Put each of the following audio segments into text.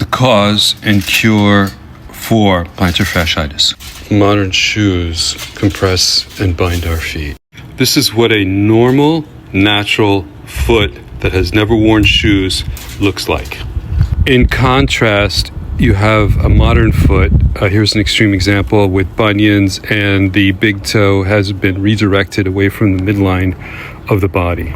The cause and cure for plantar fasciitis. Modern shoes compress and bind our feet. This is what a normal, natural foot that has never worn shoes looks like. In contrast, you have a modern foot. Here's an extreme example with bunions, and the big toe has been redirected away from the midline of the body.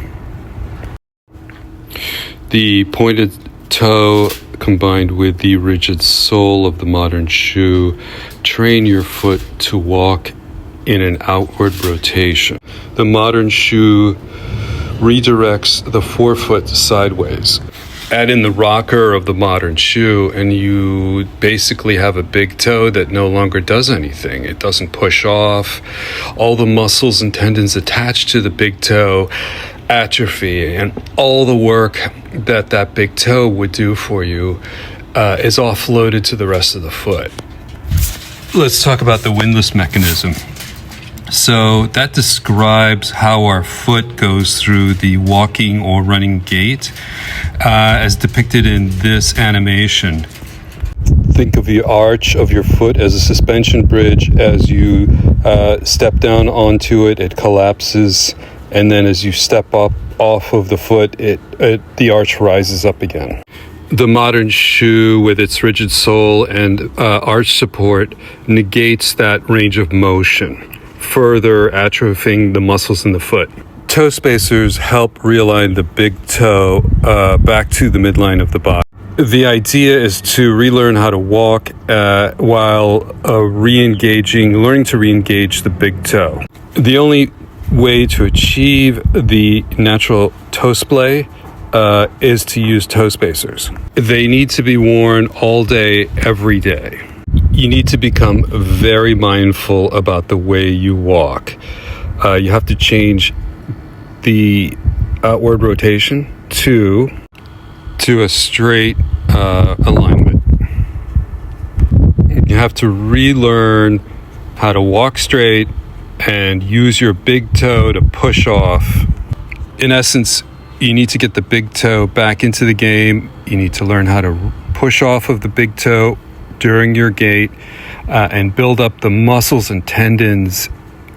The pointed toe combined with the rigid sole of the modern shoe train your foot to walk in an outward rotation. The modern shoe redirects the forefoot sideways. Add in the rocker of the modern shoe and you basically have a big toe that no longer does anything. It doesn't push off. All the muscles and tendons attached to the big toe atrophy, and all the work that big toe would do for you is offloaded to the rest of the foot. Let's talk about the windlass mechanism. So that describes how our foot goes through the walking or running gait, as depicted in this animation. Think of the arch of your foot as a suspension bridge. As you step down onto it, it collapses, and then as you step up off of the foot, the arch rises up again. The modern shoe, with its rigid sole and arch support, negates that range of motion, further atrophying the muscles in the foot. Toe spacers help realign the big toe back to the midline of the body. The idea is to relearn how to walk while learning to re-engage the big toe. The only way to achieve the natural toe splay is to use toe spacers. They need to be worn all day, every day. You need to become very mindful about the way you walk. You have to change the outward rotation to a straight alignment. You have to relearn how to walk straight and use your big toe to push off. In essence, you need to get the big toe back into the game. You need to learn how to push off of the big toe during your gait and build up the muscles and tendons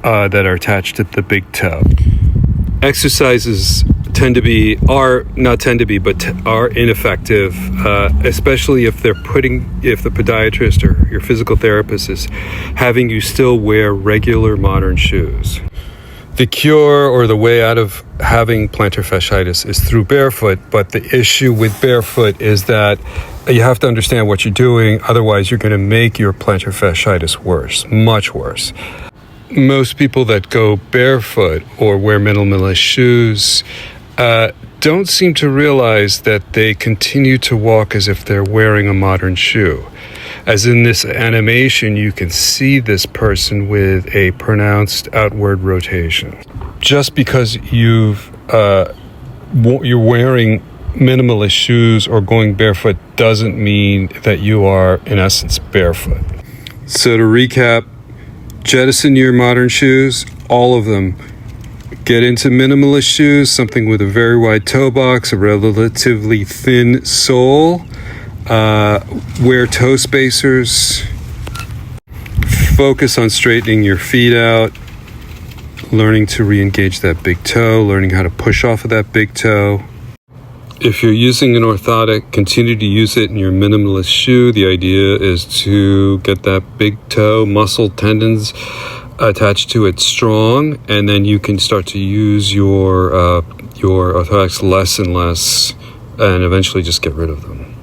that are attached to the big toe. Exercises are ineffective, especially if the podiatrist or your physical therapist is having you still wear regular modern shoes. The cure or the way out of having plantar fasciitis is through barefoot, but the issue with barefoot is that you have to understand what you're doing, otherwise you're going to make your plantar fasciitis worse, much worse. Most people that go barefoot or wear minimalist shoes don't seem to realize that they continue to walk as if they're wearing a modern shoe. As in this animation, you can see this person with a pronounced outward rotation. Just because you're wearing minimalist shoes or going barefoot doesn't mean that you are, in essence, barefoot. So to recap, jettison your modern shoes, all of them. Get into minimalist shoes, something with a very wide toe box, a relatively thin sole. Wear toe spacers. Focus on straightening your feet out, learning to re-engage that big toe, learning how to push off of that big toe. If you're using an orthotic, continue to use it in your minimalist shoe. The idea is to get that big toe muscle tendons attached to it strong, and then you can start to use your orthotics less and less, and eventually just get rid of them.